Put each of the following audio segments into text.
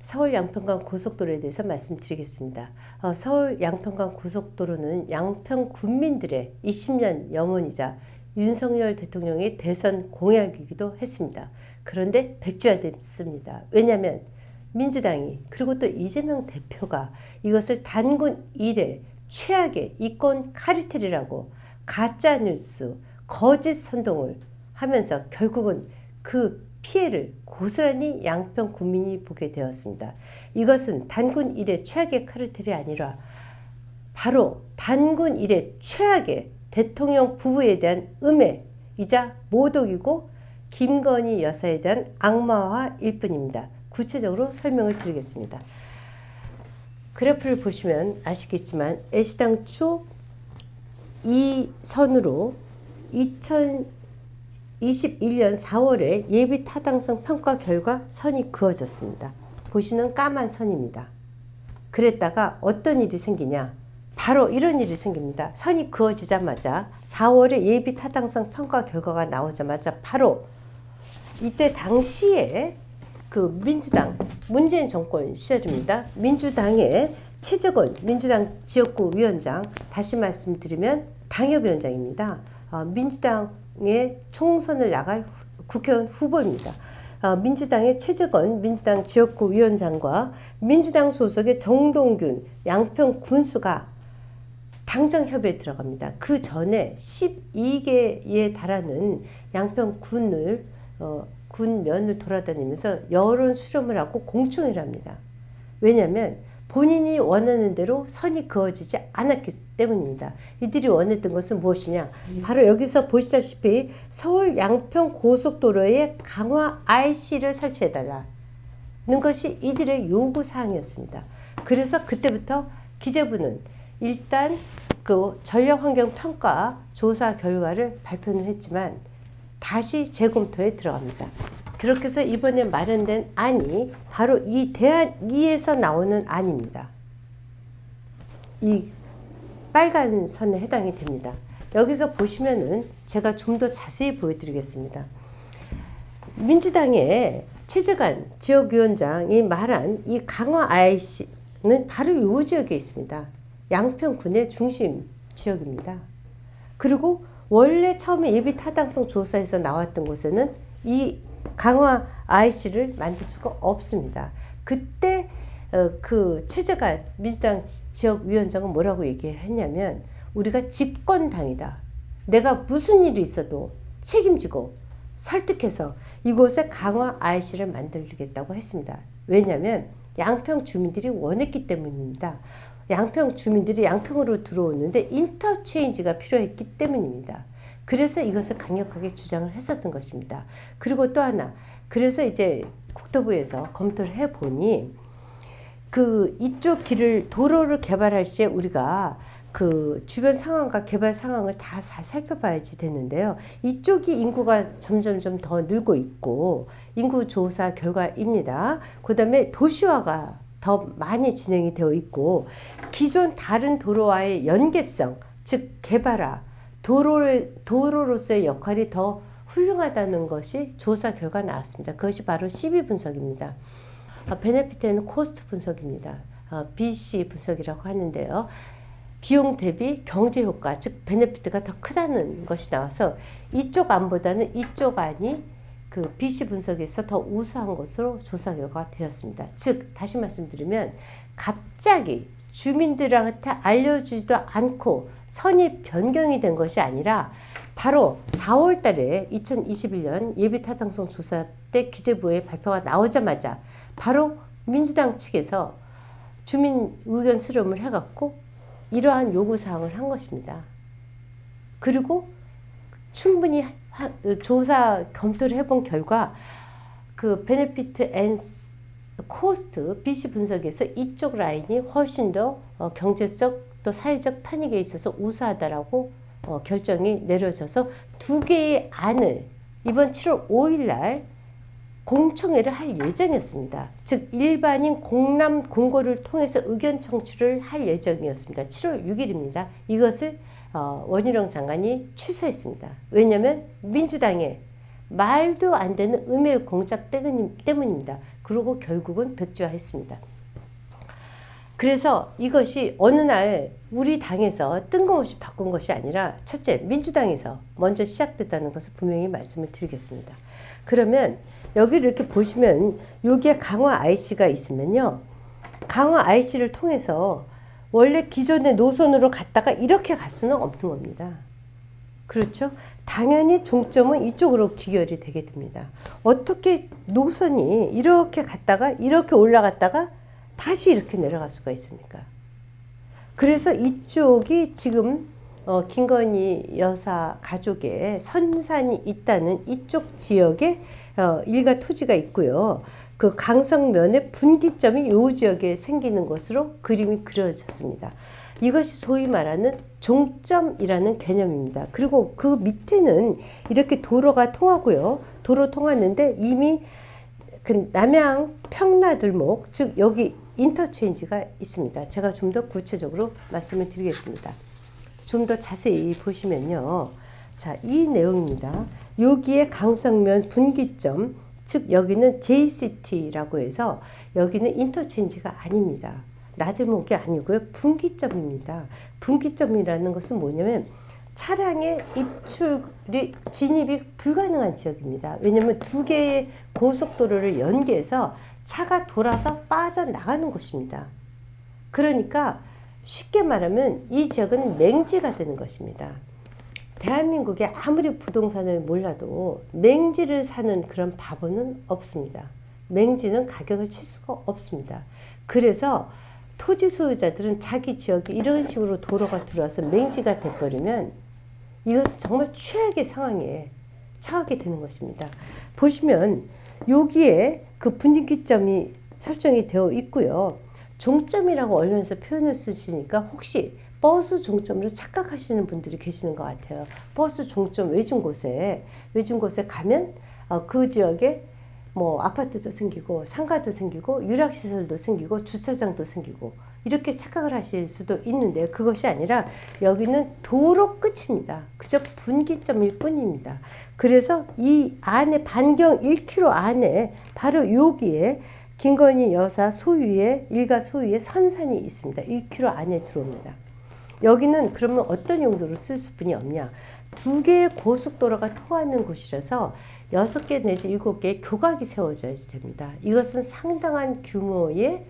서울 양평간 고속도로에 대해서 말씀드리겠습니다. 서울 양평간 고속도로는 양평 군민들의 20년 염원이자 윤석열 대통령의 대선 공약이기도 했습니다. 그런데 백지화됐습니다. 왜냐하면 민주당이 그리고 또 이재명 대표가 이것을 단군 이래 최악의 이권 카르텔이라고 가짜뉴스, 거짓 선동을 하면서 결국은 그 피해를 고스란히 양평 국민이 보게 되었습니다. 이것은 단군 이래 최악의 카르텔이 아니라 바로 단군 이래 최악의 대통령 부부에 대한 음해이자 모독이고 김건희 여사에 대한 악마화일 뿐입니다. 구체적으로 설명을 드리겠습니다. 그래프를 보시면 아시겠지만 애시당초 이 선으로 2021년 4월에 예비 타당성 평가 결과 선이 그어졌습니다. 보시는 까만 선입니다. 그랬다가 어떤 일이 생기냐? 바로 이런 일이 생깁니다. 선이 그어지자마자 4월에 예비 타당성 평가 결과가 나오자마자 바로 이때 당시에 그 민주당 문재인 정권 시절입니다. 민주당의 최재권 민주당 지역구 위원장, 다시 말씀드리면 당협위원장입니다. 민주당의 총선을 나갈 국회의원 후보입니다. 민주당의 최재권 민주당 지역구 위원장과 민주당 소속의 정동균 양평 군수가 당정 협의에 들어갑니다. 그 전에 12개에 달하는 양평 군면을 돌아다니면서 여론 수렴을 하고 공청회를 합니다. 왜냐하면 본인이 원하는 대로 선이 그어지지 않았기 때문입니다. 이들이 원했던 것은 무엇이냐? 바로 여기서 보시다시피 서울 양평 고속도로에 강화 IC를 설치해달라는 것이 이들의 요구사항이었습니다. 그래서 그때부터 기재부는 일단 그 전력환경평가 조사 결과를 발표는 했지만 다시 재검토에 들어갑니다. 그렇게 해서 이번에 마련된 안이 바로 이 대안 2에서 나오는 안입니다. 이 빨간 선에 해당이 됩니다. 여기서 보시면은 제가 좀 더 자세히 보여드리겠습니다. 민주당의 최재관 지역위원장이 말한 이 강화 IC는 바로 이 지역에 있습니다. 양평군의 중심 지역입니다. 그리고 원래 처음에 예비 타당성 조사에서 나왔던 곳에는 이 강화 IC를 만들 수가 없습니다. 그때 그 최재관 민주당 지역위원장은 뭐라고 얘기를 했냐면 우리가 집권당이다. 내가 무슨 일이 있어도 책임지고 설득해서 이곳에 강화 IC를 만들겠다고 했습니다. 왜냐하면 양평 주민들이 원했기 때문입니다. 양평 주민들이 양평으로 들어오는데 인터체인지가 필요했기 때문입니다. 그래서 이것을 강력하게 주장을 했었던 것입니다. 그리고 또 하나, 그래서 이제 국토부에서 검토를 해보니 그 이쪽 길을 도로를 개발할 시에 우리가 그 주변 상황과 개발 상황을 다 살펴봐야지 되는데요. 이쪽이 인구가 점점점 더 늘고 있고 인구 조사 결과입니다. 그 다음에 도시화가 더 많이 진행이 되어 있고 기존 다른 도로와의 연계성, 즉 개발화, 도로로서의 역할이 더 훌륭하다는 것이 조사 결과 나왔습니다. 그것이 바로 CB 분석입니다. 베네피트는 코스트 분석입니다. BC 분석이라고 하는데요. 비용 대비 경제 효과, 즉 베네피트가 더 크다는 것이 나와서 이쪽 안보다는 이쪽 안이 그 BC 분석에서 더 우수한 것으로 조사 결과가 되었습니다. 즉 다시 말씀드리면 갑자기 주민들한테 알려주지도 않고 선이 변경이 된 것이 아니라 바로 4월 달에 2021년 예비 타당성 조사 때 기재부의 발표가 나오자마자 바로 민주당 측에서 주민 의견 수렴을 해갖고 이러한 요구사항을 한 것입니다. 그리고 충분히 조사 검토를 해본 결과 그 베네피트 앤 코스트 BC 분석에서 이쪽 라인이 훨씬 더 경제적 또 사회적 편익에 있어서 우수하다라고 결정이 내려져서 두 개의 안을 이번 7월 5일 날 공청회를 할 예정이었습니다. 즉 일반인 공람 공고를 통해서 의견 청취를 할 예정이었습니다. 7월 6일입니다. 이것을 원희룡 장관이 취소했습니다. 왜냐하면 민주당의 말도 안 되는 음의 공작 때문입니다. 그리고 결국은 백지화했습니다. 그래서 이것이 어느 날 우리 당에서 뜬금없이 바꾼 것이 아니라 첫째, 민주당에서 먼저 시작됐다는 것을 분명히 말씀을 드리겠습니다. 그러면 여기를 이렇게 보시면 여기에 강화 IC가 있으면요. 강화 IC를 통해서 원래 기존의 노선으로 갔다가 이렇게 갈 수는 없는 겁니다. 그렇죠? 당연히 종점은 이쪽으로 기결이 되게 됩니다. 어떻게 노선이 이렇게 갔다가 이렇게 올라갔다가 다시 이렇게 내려갈 수가 있습니까? 그래서 이쪽이 지금 김건희 여사 가족의 선산이 있다는 이쪽 지역에 일가 토지가 있고요. 그 강성면의 분기점이 이 지역에 생기는 것으로 그림이 그려졌습니다. 이것이 소위 말하는 종점이라는 개념입니다. 그리고 그 밑에는 이렇게 도로가 통하고요. 도로 통하는데 이미 그 남양 평나들목, 즉 여기 인터체인지가 있습니다. 제가 좀 더 구체적으로 말씀을 드리겠습니다. 좀 더 자세히 보시면요. 자, 이 내용입니다. 여기에 강성면 분기점, 즉 여기는 JCT라고 해서 여기는 인터체인지가 아닙니다. 나들목이 아니고요. 분기점입니다. 분기점이라는 것은 뭐냐면 차량의 진입이 불가능한 지역입니다. 왜냐하면 두 개의 고속도로를 연계해서 차가 돌아서 빠져나가는 곳입니다. 그러니까 쉽게 말하면 이 지역은 맹지가 되는 것입니다. 대한민국에 아무리 부동산을 몰라도 맹지를 사는 그런 바보는 없습니다. 맹지는 가격을 칠 수가 없습니다. 그래서 토지 소유자들은 자기 지역에 이런 식으로 도로가 들어와서 맹지가 돼버리면 이것은 정말 최악의 상황에 처하게 되는 것입니다. 보시면 여기에 그 분기점이 설정이 되어 있고요. 종점이라고 언론에서 표현을 쓰시니까 혹시 버스 종점으로 착각하시는 분들이 계시는 것 같아요. 버스 종점 외진 곳에 가면 그 지역에 뭐 아파트도 생기고 상가도 생기고 유락시설도 생기고 주차장도 생기고 이렇게 착각을 하실 수도 있는데 그것이 아니라 여기는 도로 끝입니다. 그저 분기점일 뿐입니다. 그래서 이 안에 반경 1km 안에 바로 여기에 김건희 여사 소유의 일가 소유의 선산이 있습니다. 1km 안에 들어옵니다. 여기는 그러면 어떤 용도로 쓸 수뿐이 없냐? 두 개의 고속도로가 통하는 곳이라서 6개 내지 7개의 교각이 세워져야 됩니다. 이것은 상당한 규모의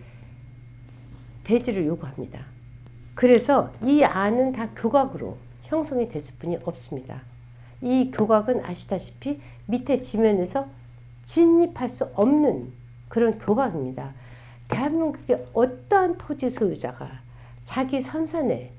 대지를 요구합니다. 그래서 이 안은 다 교각으로 형성이 됐을 뿐이 없습니다. 이 교각은 아시다시피 밑에 지면에서 진입할 수 없는 그런 교각입니다. 대한민국의 어떠한 토지 소유자가 자기 선산에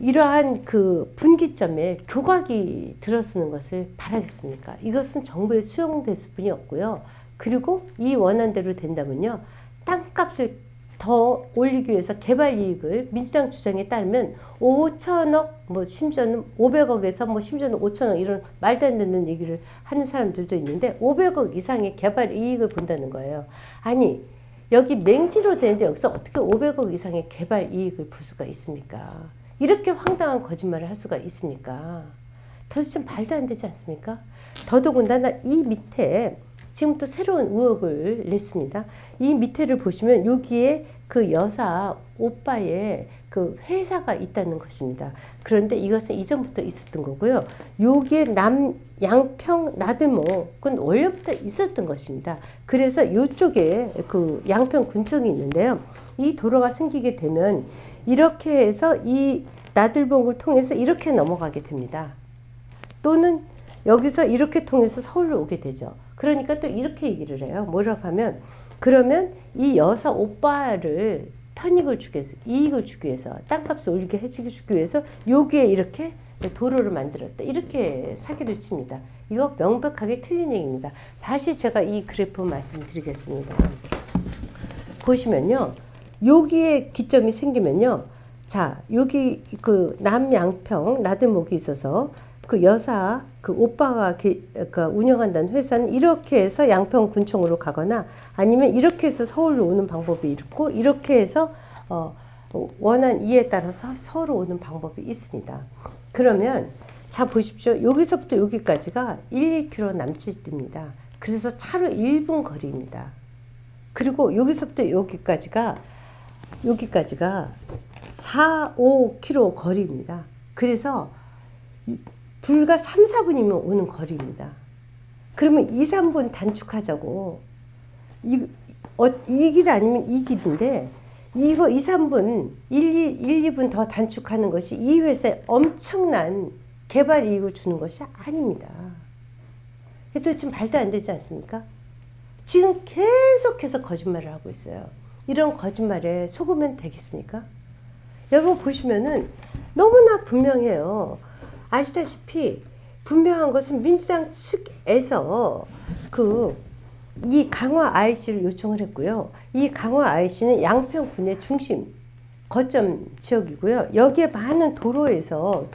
이러한 그 분기점에 교각이 들어서는 것을 바라겠습니까? 이것은 정부에 수용됐을 뿐이 없고요. 그리고 이 원안대로 된다면요. 땅값을 더 올리기 위해서 개발 이익을 민주당 주장에 따르면 5천억, 뭐 심지어는 500억에서 뭐 심지어는 5천억 이런 말도 안 되는 얘기를 하는 사람들도 있는데 500억 이상의 개발 이익을 본다는 거예요. 아니 여기 맹지로 되는데 여기서 어떻게 500억 이상의 개발 이익을 볼 수가 있습니까? 이렇게 황당한 거짓말을 할 수가 있습니까? 도대체 말도 안 되지 않습니까? 더더군다나 이 밑에 지금 또 새로운 의혹을 냈습니다. 이 밑에를 보시면 여기에 그 여사 오빠의 그 회사가 있다는 것입니다. 그런데 이것은 이전부터 있었던 거고요. 여기에 양평 나들목은 원래부터 있었던 것입니다. 그래서 이쪽에 그 양평 군청이 있는데요. 이 도로가 생기게 되면 이렇게 해서 이 나들목을 통해서 이렇게 넘어가게 됩니다. 또는 여기서 이렇게 통해서 서울로 오게 되죠. 그러니까 또 이렇게 얘기를 해요. 뭐라고 하면 그러면 이 여사 오빠를 편익을 주기 위해서 이익을 주기 위해서 땅값을 올리게 해주기 위해서 여기에 이렇게 도로를 만들었다. 이렇게 사기를 칩니다. 이거 명백하게 틀린 얘기입니다. 다시 제가 이 그래프 말씀드리겠습니다. 보시면요. 여기에 기점이 생기면요. 자, 여기 그 남양평 나들목이 있어서 그 여사, 그 오빠가 운영한다는 회사는 이렇게 해서 양평군청으로 가거나 아니면 이렇게 해서 서울로 오는 방법이 있고 이렇게 해서 원한 이에 따라서 서울로 오는 방법이 있습니다. 그러면 자, 보십시오. 여기서부터 여기까지가 1, 2km 남짓입니다. 그래서 차로 1분 거리입니다. 그리고 여기서부터 여기까지가 4, 5km 거리입니다. 그래서 불과 3, 4분이면 오는 거리입니다. 그러면 2, 3분 단축하자고. 이 길 아니면 이 길인데, 이거 2, 3분, 1, 2분 더 단축하는 것이 이 회사에 엄청난 개발 이익을 주는 것이 아닙니다. 그래도 지금 말도 안 되지 않습니까? 지금 계속해서 거짓말을 하고 있어요. 이런 거짓말에 속으면 되겠습니까? 여러분 보시면은 너무나 분명해요. 아시다시피 분명한 것은 민주당 측에서 이 강화 IC를 요청을 했고요. 이 강화 IC는 양평군의 중심 거점 지역이고요. 여기에 많은 도로에서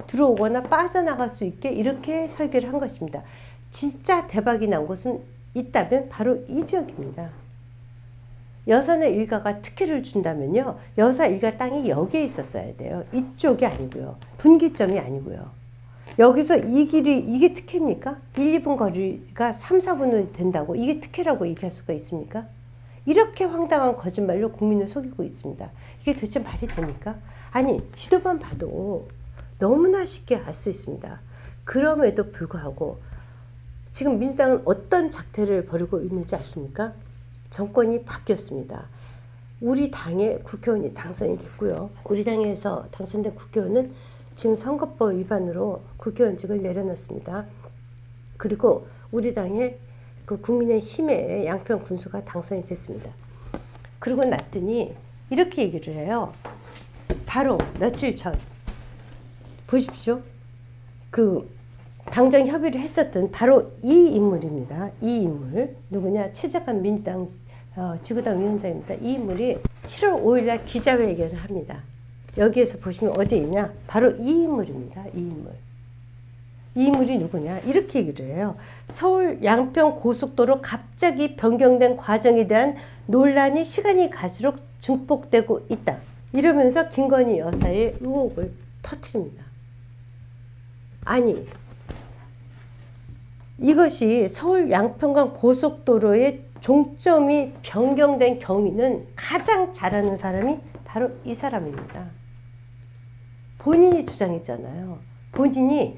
들어오거나 빠져나갈 수 있게 이렇게 설계를 한 것입니다. 진짜 대박이 난 곳은 있다면 바로 이 지역입니다. 여선의 일가가 특혜를 준다면요. 여사 일가 땅이 여기에 있었어야 돼요. 이쪽이 아니고요. 분기점이 아니고요. 여기서 이 길이 이게 특혜입니까? 1, 2분 거리가 3, 4분으로 된다고 이게 특혜라고 얘기할 수가 있습니까? 이렇게 황당한 거짓말로 국민을 속이고 있습니다. 이게 도대체 말이 됩니까? 아니, 지도만 봐도 너무나 쉽게 알 수 있습니다. 그럼에도 불구하고 지금 민주당은 어떤 작태를 벌이고 있는지 아십니까? 정권이 바뀌었습니다. 우리 당의 국회의원이 당선이 됐고요. 우리 당에서 당선된 국회의원은 지금 선거법 위반으로 국회의원직을 내려놨습니다. 그리고 우리 당의 국민의힘의 양평 군수가 당선이 됐습니다. 그러고 났더니 이렇게 얘기를 해요. 바로 며칠 전 보십시오. 당정 협의를 했었던 바로 이 인물입니다. 이 인물 누구냐? 최재관 민주당 지구당 위원장입니다. 이 인물이 7월 5일 기자회견을 합니다. 여기에서 보시면 어디에 있냐? 바로 이 인물입니다. 이 인물이 누구냐? 이렇게 얘기를 해요. 서울 양평 고속도로 갑자기 변경된 과정에 대한 논란이 시간이 갈수록 증폭되고 있다. 이러면서 김건희 여사의 의혹을 터뜨립니다. 아니, 이것이 서울 양평간 고속도로의 종점이 변경된 경위는 가장 잘 아는 사람이 바로 이 사람입니다. 본인이 주장했잖아요. 본인이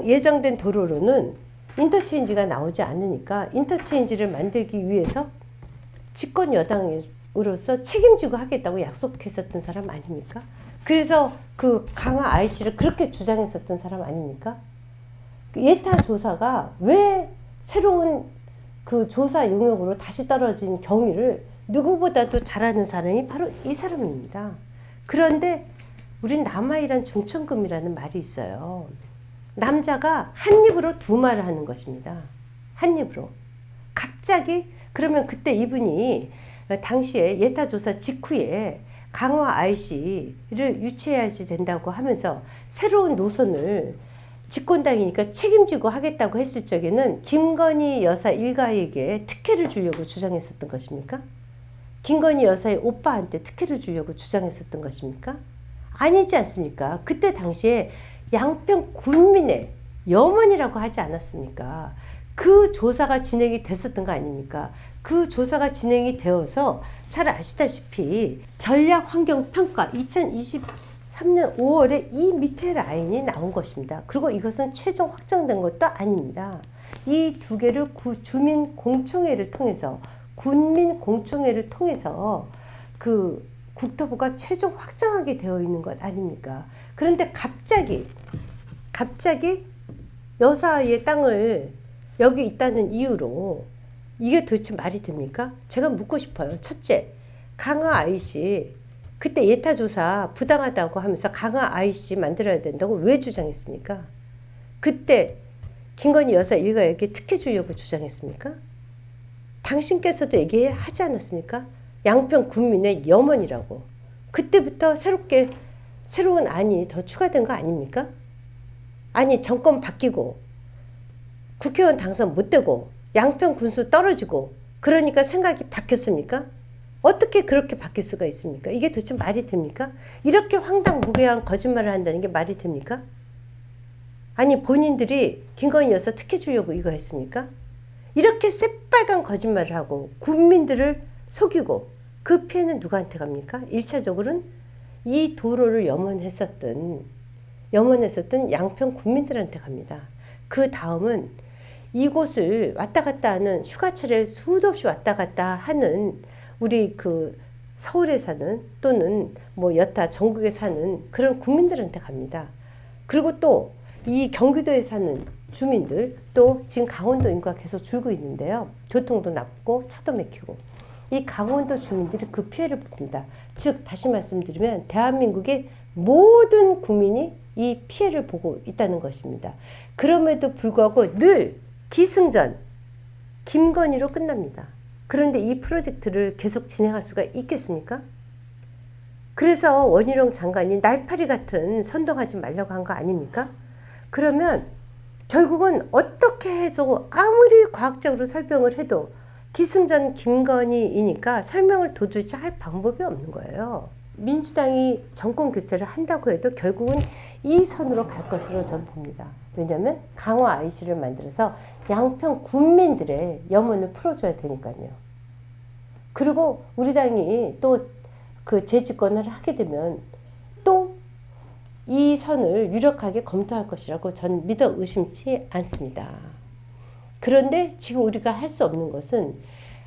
예정된 도로로는 인터체인지가 나오지 않으니까 인터체인지를 만들기 위해서 집권 여당으로서 책임지고 하겠다고 약속했었던 사람 아닙니까? 그래서 강화 IC를 그렇게 주장했었던 사람 아닙니까? 예타 조사가 왜 새로운 조사 용역으로 다시 떨어진 경위를 누구보다도 잘 아는 사람이 바로 이 사람입니다. 그런데 우린 남아이란 중천금이라는 말이 있어요. 남자가 한 입으로 두 말을 하는 것입니다. 한 입으로. 갑자기 그러면 그때 이분이 당시에 예타조사 직후에 강화 IC를 유치해야지 된다고 하면서 새로운 노선을 집권당이니까 책임지고 하겠다고 했을 적에는 김건희 여사 일가에게 특혜를 주려고 주장했었던 것입니까? 김건희 여사의 오빠한테 특혜를 주려고 주장했었던 것입니까? 아니지 않습니까? 그때 당시에 양평 군민의 염원이라고 하지 않았습니까? 그 조사가 진행이 됐었던 거 아닙니까? 그 조사가 진행이 되어서 잘 아시다시피 전략환경평가 2023년 5월에 이 밑에 라인이 나온 것입니다. 그리고 이것은 최종 확정된 것도 아닙니다. 이 두 개를 주민공청회를 통해서 군민공청회를 통해서 국토부가 최종 확정하게 되어 있는 것 아닙니까? 그런데 갑자기 여사의 땅을 여기 있다는 이유로 이게 도대체 말이 됩니까? 제가 묻고 싶어요. 첫째, 강화 IC 그때 예타조사 부당하다고 하면서 강화 IC 만들어야 된다고 왜 주장했습니까? 그때 김건희 여사 일가에게 특혜 주려고 주장했습니까? 당신께서도 얘기하지 않았습니까? 양평 군민의 염원이라고. 그때부터 새로운 안이 더 추가된 거 아닙니까? 아니, 정권 바뀌고 국회의원 당선 못 되고 양평 군수 떨어지고 그러니까 생각이 바뀌었습니까? 어떻게 그렇게 바뀔 수가 있습니까? 이게 도대체 말이 됩니까? 이렇게 황당무계한 거짓말을 한다는 게 말이 됩니까? 아니 본인들이 김건희 여사 특혜 주려고 이거 했습니까? 이렇게 새빨간 거짓말을 하고 국민들을 속이고 그 피해는 누구한테 갑니까? 1차적으로는 이 도로를 염원했었던 양평 국민들한테 갑니다. 그 다음은 이곳을 왔다 갔다 하는 휴가철에 수도 없이 왔다 갔다 하는 우리 그 서울에 사는 또는 뭐 여타 전국에 사는 그런 국민들한테 갑니다. 그리고 또 이 경기도에 사는 주민들 또 지금 강원도 인구가 계속 줄고 있는데요. 교통도 나쁘고 차도 막히고 이 강원도 주민들이 그 피해를 봅니다. 즉 다시 말씀드리면 대한민국의 모든 국민이 이 피해를 보고 있다는 것입니다. 그럼에도 불구하고 늘 기승전 김건희로 끝납니다. 그런데 이 프로젝트를 계속 진행할 수가 있겠습니까? 그래서 원희룡 장관이 날파리 같은 선동하지 말라고 한 거 아닙니까? 그러면 결국은 어떻게 해서 아무리 과학적으로 설명을 해도 기승전 김건희이니까 설명을 도저히 할 방법이 없는 거예요. 민주당이 정권 교체를 한다고 해도 결국은 이 선으로 갈 것으로 저는 봅니다. 왜냐하면 강화 IC를 만들어서 양평 국민들의 염원을 풀어줘야 되니까요. 그리고 우리 당이 또 그 재집권을 하게 되면 또 이 선을 유력하게 검토할 것이라고 전 믿어 의심치 않습니다. 그런데 지금 우리가 할 수 없는 것은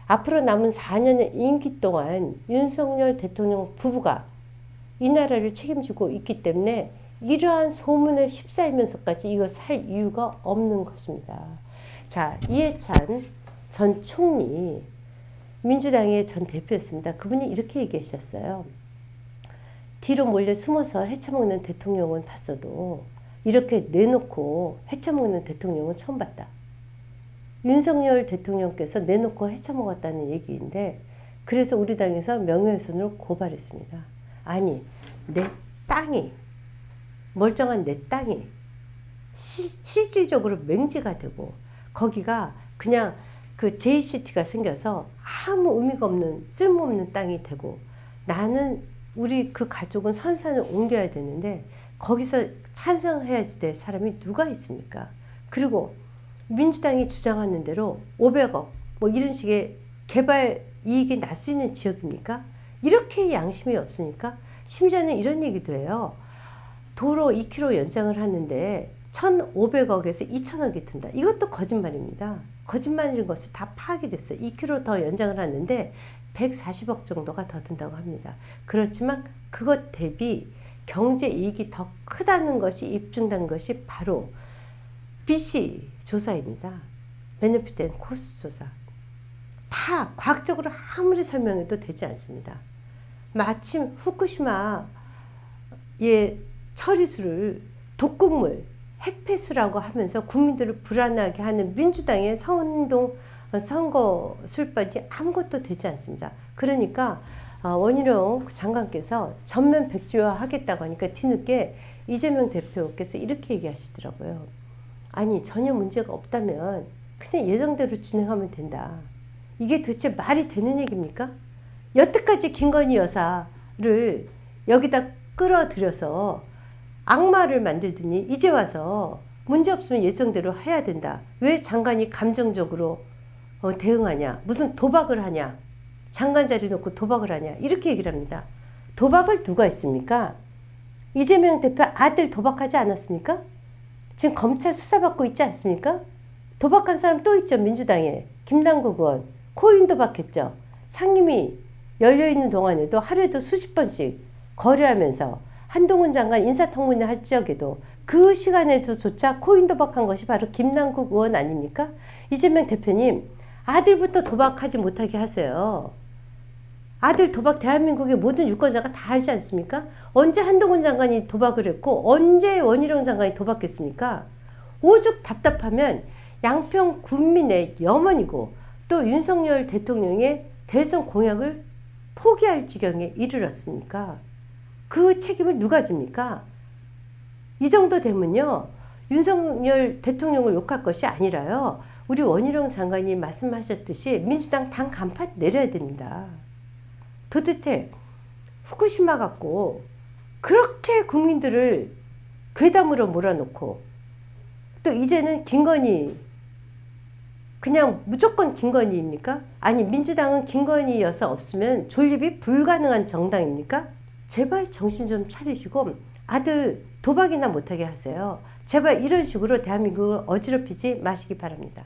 앞으로 남은 4년의 임기 동안 윤석열 대통령 부부가 이 나라를 책임지고 있기 때문에 이러한 소문에 휩싸이면서까지 이것을 할 이유가 없는 것입니다. 자, 이해찬 전 총리, 민주당의 전 대표였습니다. 그분이 이렇게 얘기하셨어요. 뒤로 몰래 숨어서 헤쳐먹는 대통령은 봤어도 이렇게 내놓고 헤쳐먹는 대통령은 처음 봤다. 윤석열 대통령께서 내놓고 헤쳐먹었다는 얘기인데 그래서 우리 당에서 명예훼손으로 고발했습니다. 아니 내 땅이 멀쩡한 내 땅이 실질적으로 맹지가 되고 거기가 그냥 그 JCT가 생겨서 아무 의미가 없는 쓸모없는 땅이 되고 나는 우리 그 가족은 선산을 옮겨야 되는데 거기서 찬성해야지 될 사람이 누가 있습니까? 그리고 민주당이 주장하는 대로 500억 뭐 이런 식의 개발 이익이 날 수 있는 지역입니까? 이렇게 양심이 없으니까 심지어는 이런 얘기도 해요. 도로 2km 연장을 하는데 1,500억에서 2,000억이 든다. 이것도 거짓말입니다. 거짓말인 것이 다 파악이 됐어요. 2km 더 연장을 하는데 140억 정도가 더 든다고 합니다. 그렇지만 그것 대비 경제 이익이 더 크다는 것이 입증된 것이 바로 BC 조사입니다. 베네핏 앤 코스트 조사. 다 과학적으로 아무리 설명해도 되지 않습니다. 마침 후쿠시마의 처리수를 독극물, 핵폐수라고 하면서 국민들을 불안하게 하는 민주당의 선동 선거 술법이 아무것도 되지 않습니다. 그러니까 원희룡 장관께서 전면 백지화 하겠다고 하니까 뒤늦게 이재명 대표께서 이렇게 얘기하시더라고요. 아니 전혀 문제가 없다면 그냥 예정대로 진행하면 된다. 이게 도대체 말이 되는 얘기입니까? 여태까지 김건희 여사를 여기다 끌어들여서 악마를 만들더니 이제 와서 문제 없으면 예정대로 해야 된다. 왜 장관이 감정적으로 대응하냐? 무슨 도박을 하냐? 장관 자리 놓고 도박을 하냐? 이렇게 얘기를 합니다. 도박을 누가 했습니까? 이재명 대표 아들 도박하지 않았습니까? 지금 검찰 수사받고 있지 않습니까? 도박한 사람 또 있죠. 민주당에. 김남국 의원. 코인 도박했죠. 상임위 열려있는 동안에도 하루에도 수십 번씩 거래하면서 한동훈 장관 인사청문회 할 적에도 그 시간에조차 코인 도박한 것이 바로 김남국 의원 아닙니까? 이재명 대표님 아들부터 도박하지 못하게 하세요. 아들 도박 대한민국의 모든 유권자가 다 알지 않습니까? 언제 한동훈 장관이 도박을 했고 언제 원희룡 장관이 도박했습니까? 오죽 답답하면 양평 국민의 염원이고 또 윤석열 대통령의 대선 공약을 포기할 지경에 이르렀으니까 그 책임을 누가 집니까? 이 정도 되면요. 윤석열 대통령을 욕할 것이 아니라요. 우리 원희룡 장관이 말씀하셨듯이 민주당 당 간판 내려야 됩니다. 도대체 후쿠시마 갖고 그렇게 국민들을 괴담으로 몰아놓고 또 이제는 김건희 그냥 무조건 김건희입니까? 아니 민주당은 김건희여서 없으면 존립이 불가능한 정당입니까? 제발 정신 좀 차리시고 아들 도박이나 못하게 하세요. 제발 이런 식으로 대한민국을 어지럽히지 마시기 바랍니다.